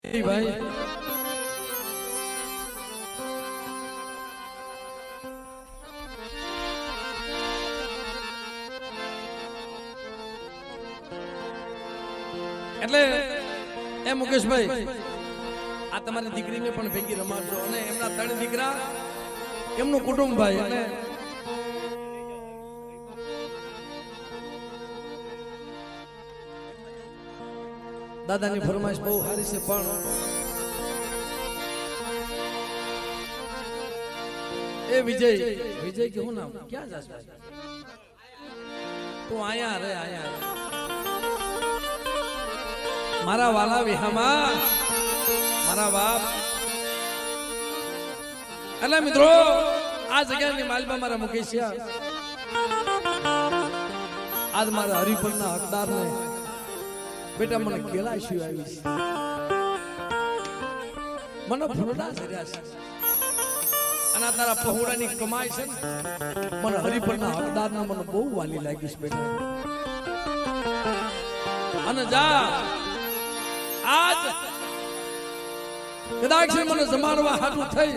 ભાઈ એટલે એ મુકેશભાઈ આ તમારી દીકરીને પણ ભેગી રમાડજો અને એમના ત્રણ દીકરા એમનું કુટુંબ ભાઈ અને દાદાની ફરમાઈશ બહુ સારી છે પણ એ વિજય વિજય કે હું નામ ક્યાં જાસ તું આયા રે મારા વાલા વિહામાં મારા બાપ એટલે મિત્રો આ જગ્યાની માલબા મારા મુકેશિયા આજ મારા હરિપરના હકદાર ને બેટા મને કેળા શિવ આવી છે મને ફૂલડા કર્યા છે અને તારા પહોળાની કમાઈ છે મને હરિપરના હકદારના મને બહુ વાલી લાગી છે બેટા અને જા આજ કદાચ મને જમાડવા હાટું થઈ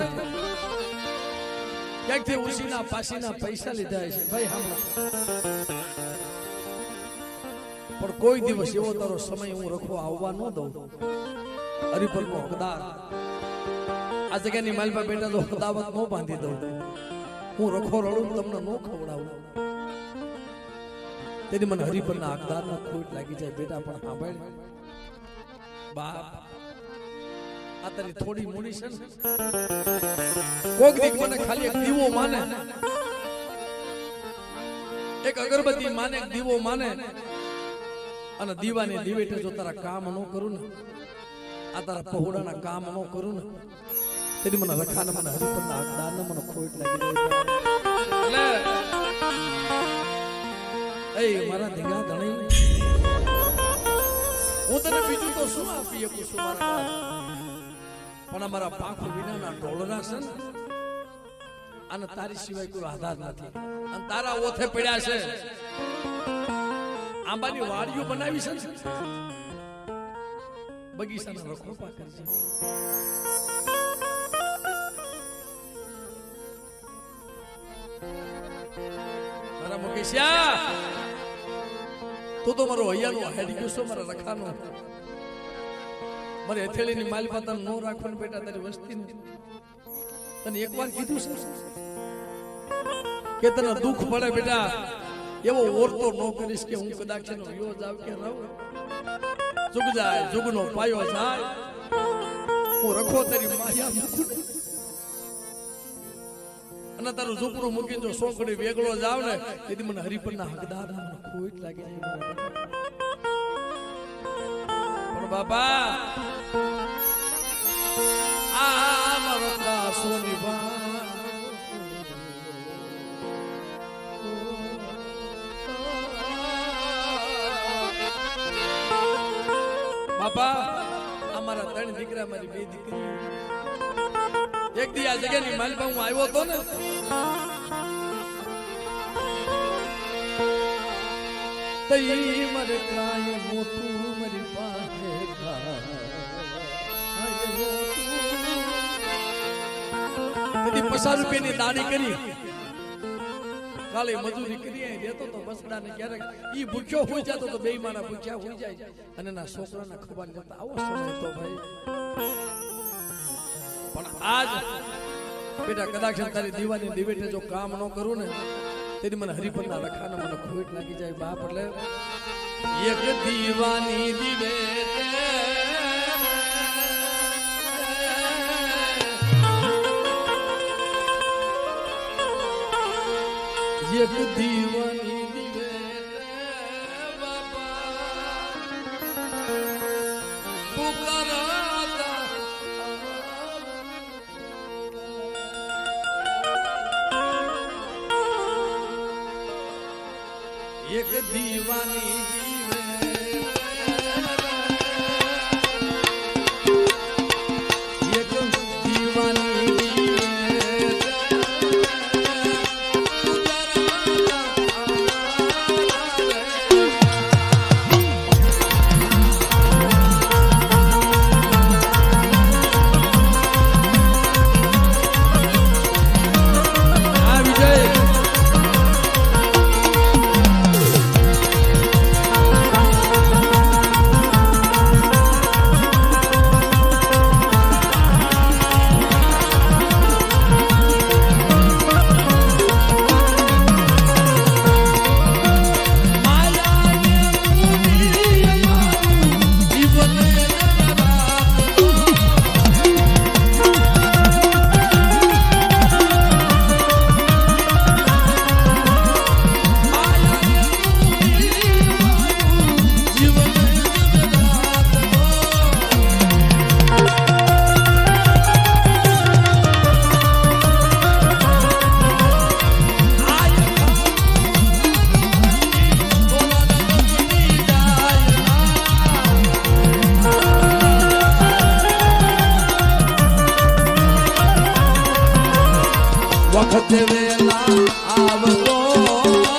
ક્યાંકથી ઉસીના પાસીના પૈસા લીધા છે ભાઈ સાંભળો પણ કોઈ દિવસ એવો તારો સમય હું રખો આવવા ન દઉં હરિપરનો હકદાર આ જગ્યાની માલપા બેટા તો હદાવત ન બાંધી દઉં હું રખો રડું તમને ન ખવડાવું તેથી મને હરિપરના હકદારનો ખોટ લાગી જાય બેટા પણ સાંભળ બાપ આ તારી થોડી મૂડી છે ને કોક દીક મને ખાલી એક દીવો માને એક અગરબત્તી માને એક દીવો માને અને દીવાની દીવેટે જો તારા કામ ન કરું ને આ તારા પહોળાના કામ ન કરું ને તેથી મને રખાને મને હરિપરના હકદારને મને ખોટ લાગી જાય એટલે એ મારા ધીંગા ધણી હું તને બીજું તો શું આપી શકું છું મારા પણ અમારા પાંખ વિનાના ઢોલના છે ને અને તારી સિવાય કોઈ આધાર નથી અને તારા ઓથે પડ્યા છે આંબાની વાડીઓ બનાવી છે બગીચાના રખોપા કરજે મારા મુકેશિયા તું તો મારો હૈયાનો હેડી ગયો છો મારા રખાનો મારી હથેળીની માલપા તને નો રાખવાની બેટા તારી વસ્તી તને એકવાર કીધું છે કે તને દુઃખ પડે બેટા એવો ઓરતો ન કરીશ કે હું કદાચ એનો વિયો જાવ કે રહું જુગ જાય જુગનો પાયો જાય હું રખો તારી માયા મૂકું અને તારું ઝૂપડું મૂકીને જો સોકડી વેગળો જાવ ને તેથી મને હરિપરના હકદાર મને ખોટ લાગી જાય પણ બાપા આ મારો કાસોની બાપા અમારા ત્રણ દીકરા મારી બે દીકરી એક દી આ જગ્યાની માલપા હું આવ્યો હતો ને તઈ મરે કાય મોતું મારી પાસે કદી 50 રૂપિયાની દાડી કરી કાલે મજૂરી કરી દેતો તો બસડા ને ક્યારેક ઈ ભૂખ્યો હોઈ જતો તો બે મારા ભૂખ્યા હોઈ જાય અને ના છોકરાના ખબર જતા આવો સમય તો ભાઈ પણ આજ બેટા કદાચ તારી દીવાની દિવેટે જો કામ ન કરું ને તેથી મને હરિપરના રખાને મને ખોટ લાગી જાય બાપ એટલે એક દીવાની દિવેટે એક દીવાની દિવેટે બાપા પુકારાતા એક દીવાની વખત વેલા આવતો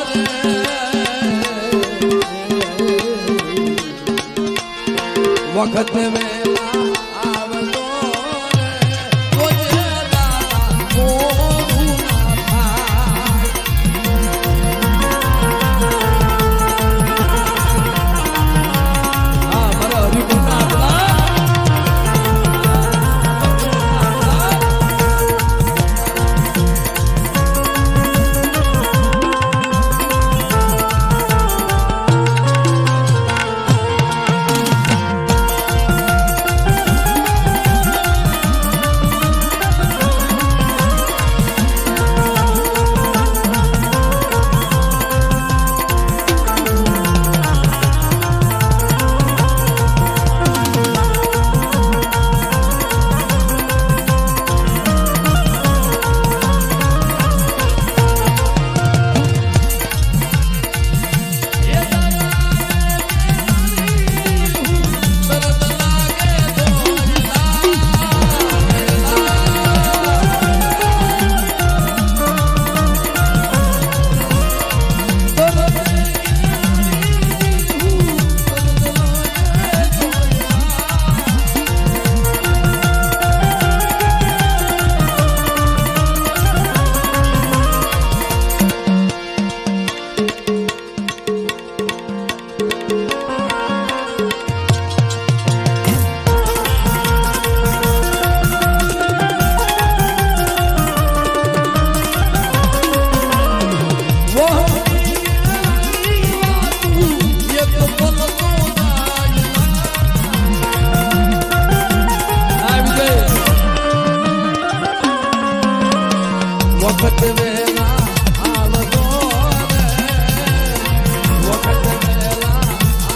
રે વખત વેલા આવતો રે ઓજે દાદા મોરું ના થાય હા મારા હરિભક્તના વખત વેલા આવતો રે વખત વેલા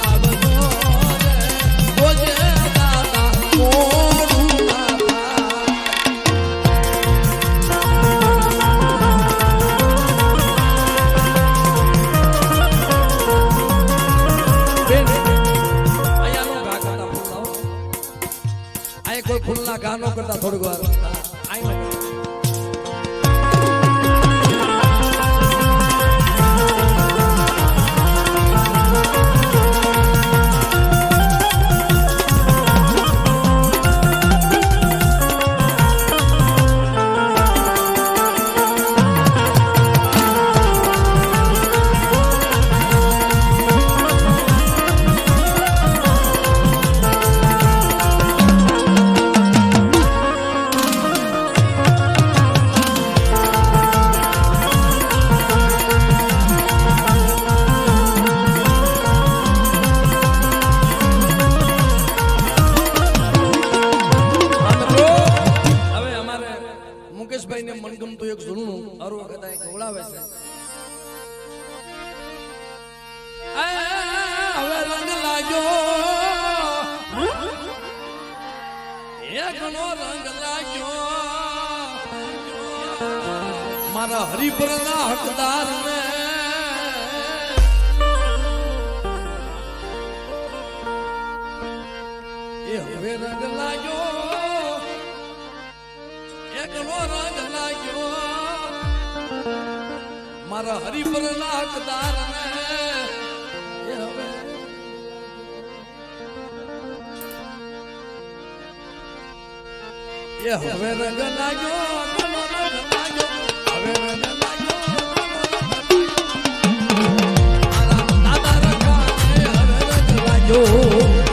આવતો રે ઓજે દાદા મોરું ના થાય અહીંયાનો ઘા કરતા ફૂલ અહીં કોઈ ફૂલના ઘા નો કરતા થોડીક વાર અહીં મુકેશભાઈ ને મનગમતું એક ઝૂલનું અરુ વખત ગવડાવે છે હવે રંગ લાગ્યો એકનો રંગ લાગ્યો મારા હરિપરના હકદાર ને એ હવે રંગ લાગ્યો એકનો રંગ લાગ્યો મારા હરિપરના હકદાર ને એ હવે રંગ લાગ્યો હવે રંગ લાગ્યો મારા દાદા રખાને હવે રંગ લાગ્યો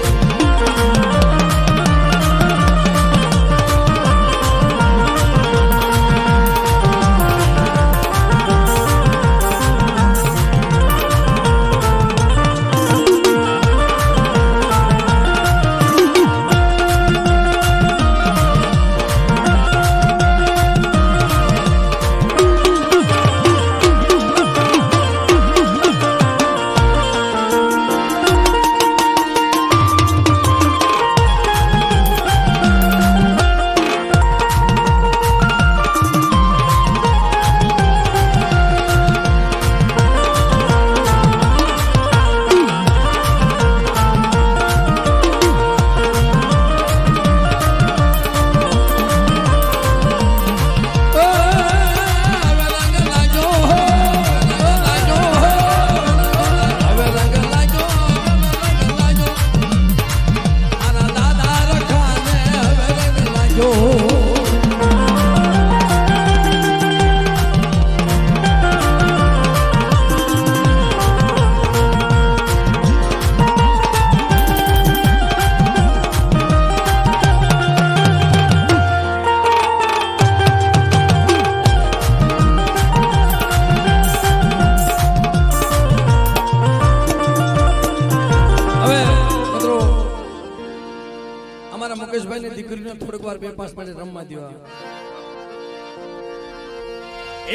દીકરીને થોડીક વાર 2-5 મિનિટ રમવા દેવા.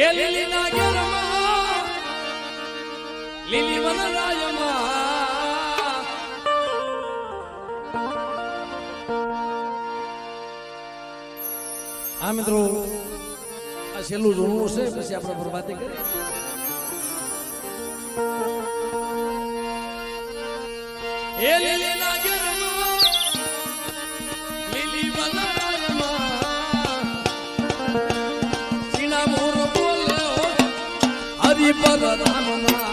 એ લીલી ના ઘેરમાં લીલી વનરાયમાં આ મિત્રો આ છેલ્લું જોડવું છે, પછી આપણે બરબાદી કરીએ. એ લીલી ના ઘેરમાં લીલી વનરાયમાં સીના મોર બોલ્યો હરિ પર ધામના.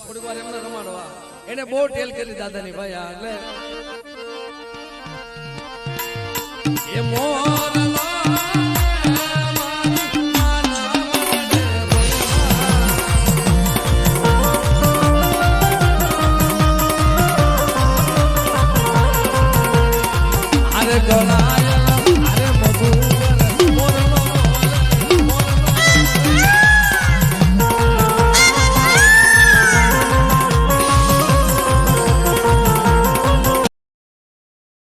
થોડી વાર એમને રમાડવા, એને બહુ ટેલ કરી દાદાની ભાઈ. એટલે એ મોર